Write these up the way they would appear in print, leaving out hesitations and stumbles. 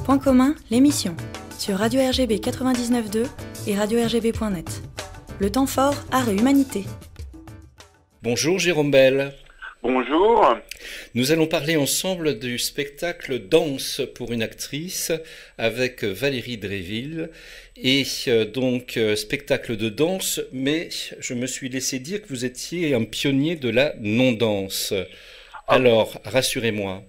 Point commun, l'émission, sur Radio RGB 99.2 et radio-rgb.net. Le temps fort, art et humanité. Bonjour Jérôme Bell. Bonjour. Nous allons parler ensemble du spectacle Danse pour une actrice avec Valérie Dréville. Et donc spectacle de danse, mais je me suis laissé dire que vous étiez un pionnier de la non-danse. Alors, rassurez-moi.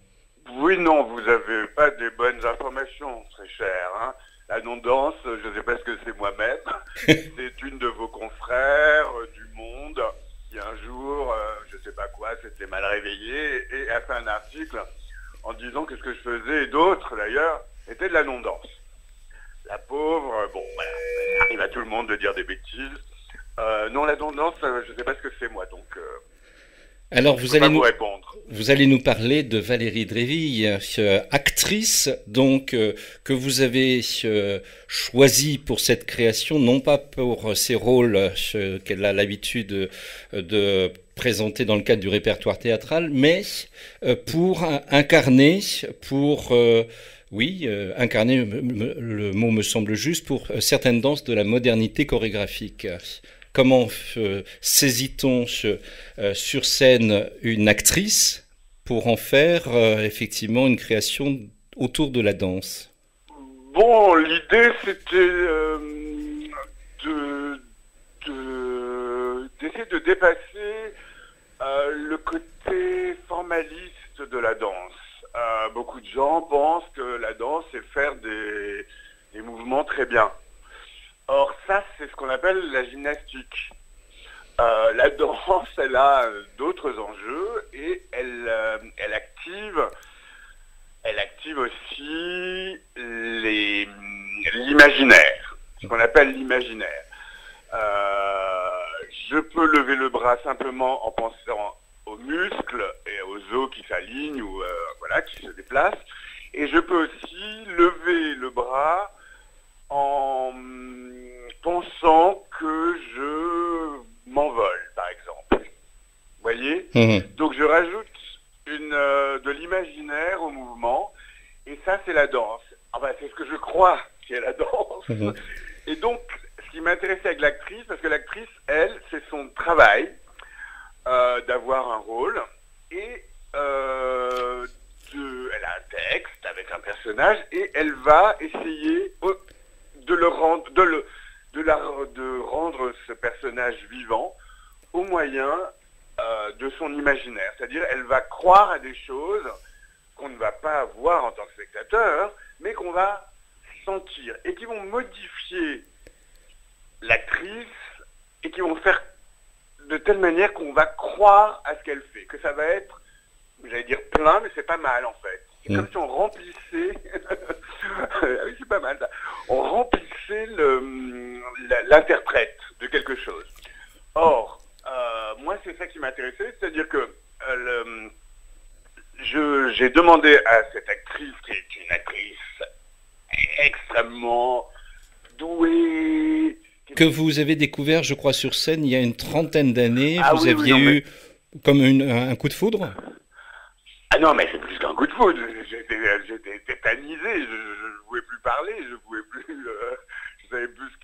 Oui, non, vous n'avez pas des bonnes informations, très cher. Hein. La non-danse, je ne sais pas ce que c'est moi-même. C'est une de vos confrères du Monde qui un jour, je ne sais pas quoi, s'était mal réveillé et a fait un article en disant que ce que je faisais, et d'autres d'ailleurs, était de la non-danse. La pauvre, bon, voilà, ça arrive à tout le monde de dire des bêtises. Non, la non-danse, je ne sais pas ce que c'est moi, donc... Alors vous allez nous parler de Valérie Dréville, actrice donc que vous avez choisie pour cette création, non pas pour ses rôles qu'elle a l'habitude de présenter dans le cadre du répertoire théâtral, mais pour incarner, incarner, le mot me semble juste, pour certaines danses de la modernité chorégraphique. Comment saisit-on sur scène une actrice pour en faire effectivement une création autour de la danse? Bon, l'idée c'était d'essayer de dépasser le côté formaliste de la danse. Beaucoup de gens pensent que la danse c'est faire des mouvements très bien. Or ça, c'est ce qu'on appelle la gymnastique. La danse, elle a d'autres enjeux et elle active aussi l'imaginaire, ce qu'on appelle l'imaginaire. Je peux lever le bras simplement en pensant aux muscles et aux os qui s'alignent ou qui se déplacent. Et je peux aussi lever le bras en pensant que je m'envole, par exemple. Vous voyez ? Donc je rajoute de l'imaginaire au mouvement, et ça c'est la danse. Enfin, c'est ce que je crois qu'est la danse. Et donc, ce qui m'intéressait avec l'actrice, parce que l'actrice, elle, c'est son travail d'avoir un rôle, et elle a un texte avec un personnage, et elle va essayer de rendre ce personnage vivant au moyen de son imaginaire. C'est-à-dire, elle va croire à des choses qu'on ne va pas voir en tant que spectateur, mais qu'on va sentir, et qui vont modifier l'actrice, et qui vont faire de telle manière qu'on va croire à ce qu'elle fait, que ça va être, j'allais dire plein, mais c'est pas mal en fait. C'est comme si on remplissait, oui, c'est pas mal ça, on remplissait l'interprète de quelque chose. Or, moi c'est ça qui m'intéressait, c'est-à-dire que j'ai demandé à cette actrice, qui est une actrice extrêmement douée, que vous avez découvert, je crois, sur scène il y a une trentaine d'années. Vous aviez eu comme un coup de foudre? Ah non, mais c'est plus qu'un coup de foudre. J'étais tétanisé, je ne pouvais plus parler, je savais plus ce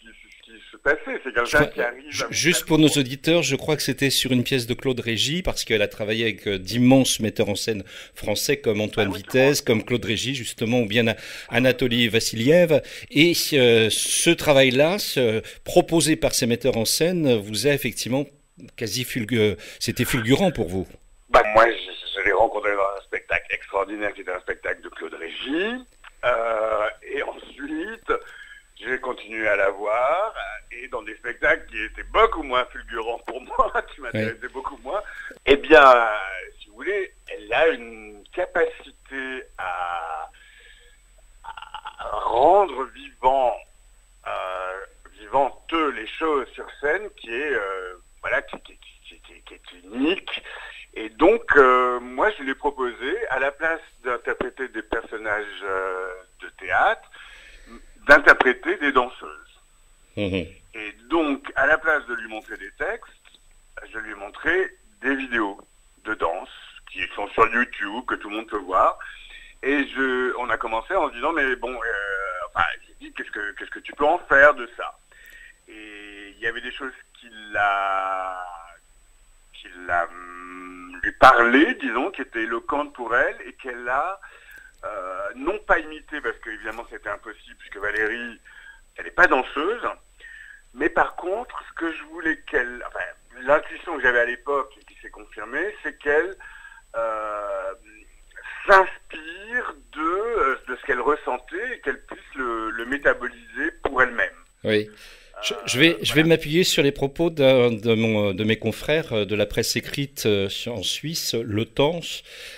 qui se passait. C'est quelqu'un qui arrive... Juste pour nos auditeurs, je crois que c'était sur une pièce de Claude Régis, parce qu'elle a travaillé avec d'immenses metteurs en scène français comme Antoine Vitesse, comme Claude Régis justement, ou bien Anatoly Vassiliev. Et ce travail-là, proposé par ces metteurs en scène, vous a effectivement c'était fulgurant pour vous. Moi, je l'ai rencontré dans un spectacle extraordinaire qui était un spectacle de Claude Régis. Et ensuite, j'ai continué à la voir, et dans des spectacles qui étaient beaucoup moins fulgurants pour moi, qui m'intéressaient beaucoup moins. Eh bien, si vous voulez, elle a une capacité à rendre vivantes les choses sur scène qui est unique. Et donc, moi, je lui ai proposé, à la place d'interpréter des personnages de théâtre, d'interpréter des danseuses. Et donc, à la place de lui montrer des textes, je lui ai montré des vidéos de danse qui sont sur YouTube, que tout le monde peut voir. Et on a commencé en se disant, mais bon, j'ai dit, qu'est-ce que tu peux en faire de ça? Et il y avait des choses qui lui parlaient, disons, qui étaient éloquentes pour elle, et qu'elle a non pas imité, parce qu'évidemment c'était impossible, puisque Valérie, elle n'est pas danseuse, mais par contre, ce que je voulais l'intuition que j'avais à l'époque, et qui s'est confirmée, c'est qu'elle s'inspire de ce qu'elle ressentait, et qu'elle puisse le métaboliser pour elle-même. Oui. Je vais m'appuyer sur les propos de mes confrères de la presse écrite en Suisse, Le Temps,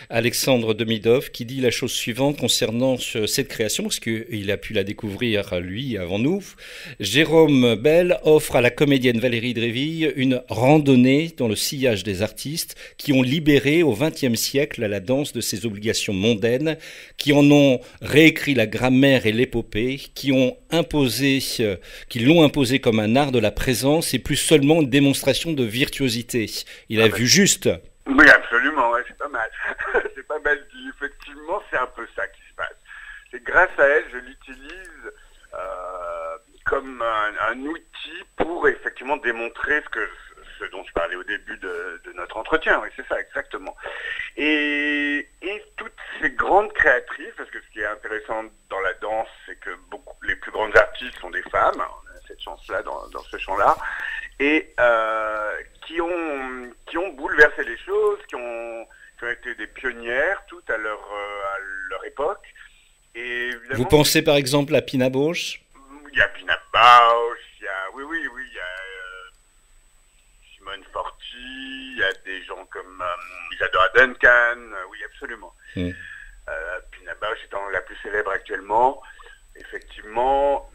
Alexandre Demidov, qui dit la chose suivante concernant cette création, parce qu'il a pu la découvrir, lui, avant nous. Jérôme Bell offre à la comédienne Valérie Dréville une randonnée dans le sillage des artistes qui ont libéré au XXe siècle la danse de ses obligations mondaines, qui en ont réécrit la grammaire et l'épopée, qui l'ont imposé comme un art de la présence et plus seulement une démonstration de virtuosité. Il a vu juste. Oui, absolument, ouais, c'est pas mal. C'est pas mal dit. Effectivement, c'est un peu ça qui se passe. C'est grâce à elle, je l'utilise comme un outil pour effectivement démontrer ce dont je parlais au début de notre entretien. Oui, c'est ça, exactement. Et toutes ces grandes créatrices, parce que ce qui est intéressant dans la danse, c'est que les plus grandes artistes sont des femmes, cette chance-là dans ce champ-là, et qui ont bouleversé les choses, qui ont été des pionnières toutes à leur époque. Et vous pensez par exemple à Pina Bausch? Il y a Pina Bausch, il y a Simone Forti, il y a des gens comme Isadora Duncan, oui, absolument. Pina Bausch étant la plus célèbre actuellement, effectivement,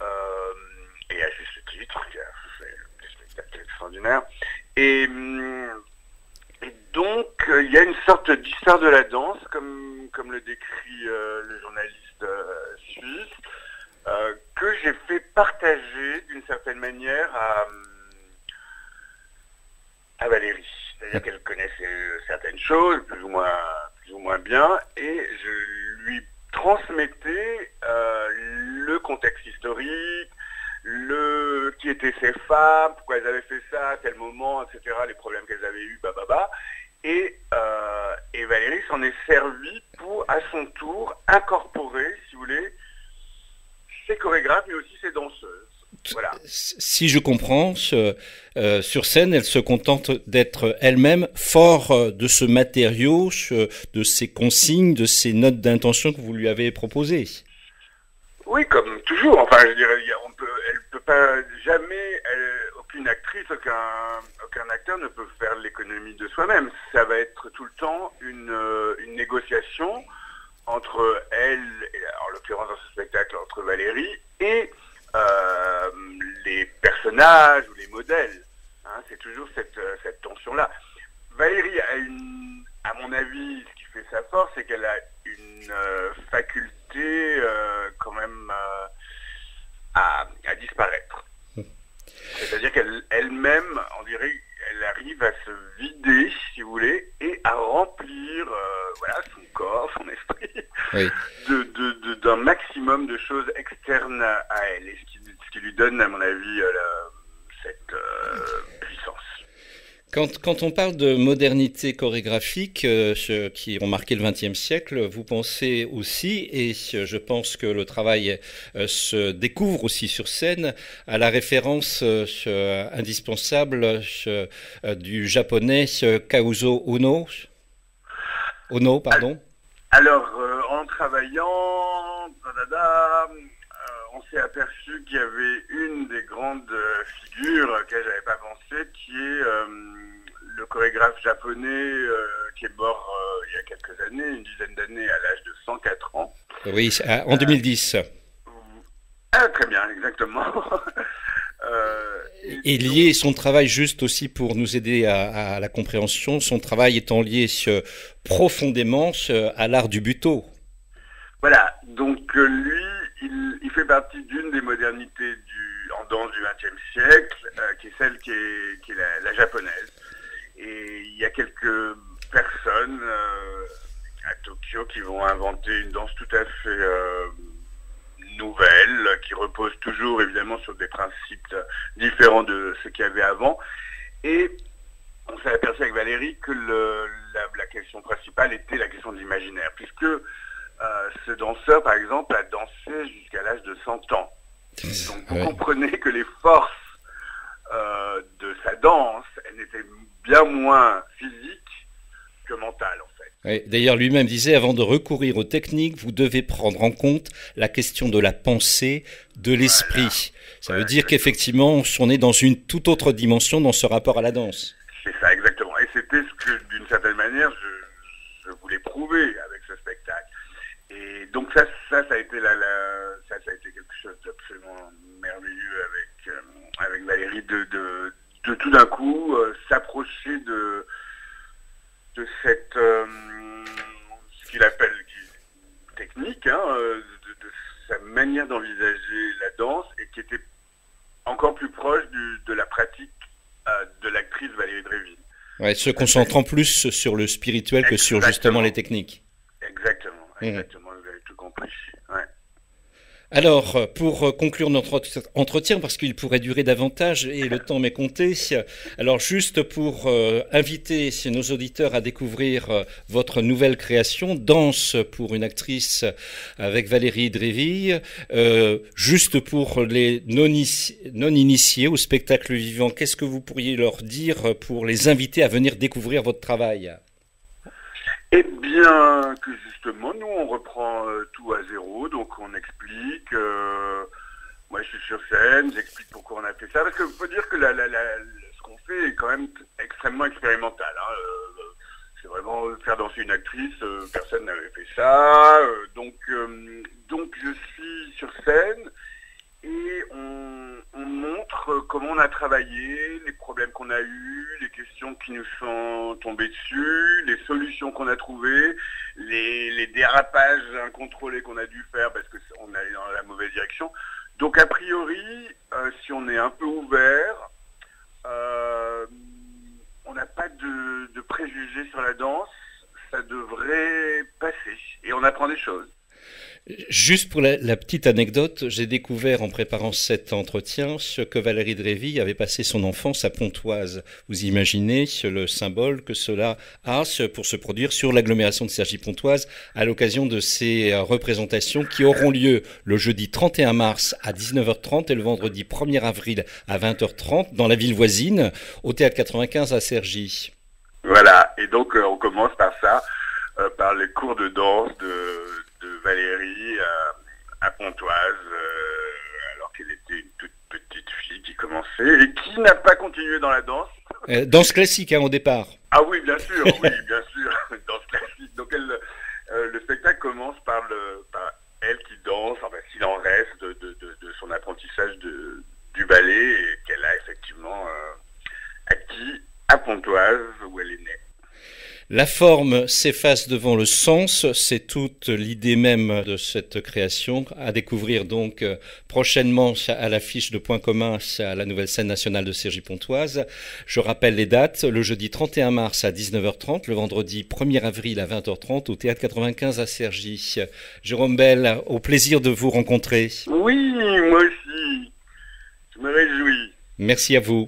et à juste titre, c'est des spectacles extraordinaires. Et donc, il y a une sorte d'histoire de la danse, comme le décrit le journaliste suisse, que j'ai fait partager d'une certaine manière à Valérie. C'est-à-dire qu'elle connaissait certaines choses, plus ou moins bien, et je lui transmettais le contexte historique, qui étaient ces femmes, pourquoi elles avaient fait ça à tel moment, etc., les problèmes qu'elles avaient eus, et Valérie s'en est servie pour, à son tour, incorporer, si vous voulez, ses chorégraphes, mais aussi ses danseuses. Voilà. Si je comprends, sur scène, elle se contente d'être elle-même fort de ce matériau, de ces consignes, de ces notes d'intention que vous lui avez proposées. Oui, comme toujours. Enfin, je dirais, elle peut pas jamais, aucune actrice, aucun acteur ne peut faire l'économie de soi-même. Ça va être tout le temps une négociation entre elle, et en l'occurrence dans ce spectacle, entre Valérie et les personnages ou les modèles. Hein, c'est toujours cette tension-là. Valérie a à mon avis, ce qui fait sa force, c'est qu'elle a une faculté quand même à disparaître. C'est-à-dire qu'elle-même, on dirait, elle arrive à se vider, si vous voulez, et à remplir son corps, son esprit, oui, d'un maximum de choses externes à elle, et ce qui lui donne, à mon avis, cette puissance. Quand on parle de modernité chorégraphique qui ont marqué le XXe siècle, vous pensez aussi, et je pense que le travail se découvre aussi sur scène, à la référence indispensable du japonais Kaozu Ono. Alors, en travaillant, on s'est aperçu qu'il y avait une des grandes figures auxquelles je n'avais pas pensé, qui est le chorégraphe japonais qui est mort il y a quelques années, une dizaine d'années, à l'âge de 104 ans. Oui, en 2010. Très bien, exactement. Et lié son travail, juste aussi pour nous aider à la compréhension, son travail étant lié profondément à l'art du buto. Voilà, donc lui, il fait partie d'une des modernités en danse du XXe siècle, qui est celle qui est la japonaise. Et il y a quelques personnes à Tokyo qui vont inventer une danse tout à fait nouvelle, qui repose toujours évidemment sur des principes différents de ce qu'il y avait avant. Et on s'est aperçu avec Valérie que la question principale était la question de l'imaginaire, puisque ce danseur, par exemple, a dansé jusqu'à l'âge de 100 ans. Donc vous comprenez que les forces de sa danse, elles n'étaient bien moins physiques que mentales, en fait. Oui, d'ailleurs, lui-même disait, avant de recourir aux techniques, vous devez prendre en compte la question de la pensée, de l'esprit. Ça veut dire qu'effectivement, on est dans une toute autre dimension dans ce rapport à la danse. C'est ça, exactement. Et c'était ce que, d'une certaine manière, je voulais prouver avec ce spectacle. Et donc ça a été ça a été quelque chose d'absolument merveilleux avec Valérie de tout d'un coup s'approcher de cette ce qu'il appelle technique, de sa manière d'envisager la danse, et qui était encore plus proche de la pratique de l'actrice Valérie Dréville. Ouais, se concentrant plus sur le spirituel que sur justement les techniques. Exactement, vous avez tout compris. Ouais. Alors, pour conclure notre entretien, parce qu'il pourrait durer davantage et le temps m'est compté, alors juste pour inviter nos auditeurs à découvrir votre nouvelle création, Danse pour une actrice avec Valérie Dréville, juste pour les non-initiés au spectacle vivant, qu'est-ce que vous pourriez leur dire pour les inviter à venir découvrir votre travail ? Eh bien, que justement, nous, on reprend tout à zéro, donc on explique. Moi, je suis sur scène, j'explique pourquoi on a fait ça, parce qu'il faut dire que ce qu'on fait est quand même extrêmement expérimental. C'est vraiment faire danser une actrice, personne n'avait fait ça. Donc, je suis sur scène et on montre comment on a travaillé, les problèmes qu'on a eus, les questions qui nous sont tombées dessus, les solutions qu'on a trouvées, les dérapages incontrôlés qu'on a dû faire parce qu'on allait dans la mauvaise direction. Donc a priori, si on est un peu ouvert, on n'a pas de préjugés sur la danse, ça devrait passer et on apprend des choses. Juste pour la petite anecdote, j'ai découvert en préparant cet entretien ce que Valérie Dréville avait passé son enfance à Pontoise. Vous imaginez le symbole que cela a pour se produire sur l'agglomération de Cergy-Pontoise à l'occasion de ces représentations qui auront lieu le jeudi 31 mars à 19h30 et le vendredi 1er avril à 20h30 dans la ville voisine, au Théâtre 95 à Cergy. Voilà, et donc on commence par ça, par les cours de danse de Valérie à Pontoise, alors qu'elle était une toute petite fille qui commençait et qui n'a pas continué dans la danse. Danse classique au départ. Ah oui, bien sûr, danse classique. Donc le spectacle commence par elle qui danse, enfin s'il en reste de son apprentissage du ballet et qu'elle a effectivement acquis à Pontoise où elle est née. La forme s'efface devant le sens, c'est toute l'idée même de cette création, à découvrir donc prochainement à l'affiche de Point commun à la nouvelle scène nationale de Cergy-Pontoise. Je rappelle les dates, le jeudi 31 mars à 19h30, le vendredi 1er avril à 20h30 au Théâtre 95 à Cergy. Jérôme Bel, au plaisir de vous rencontrer. Oui, moi aussi, je me réjouis. Merci à vous.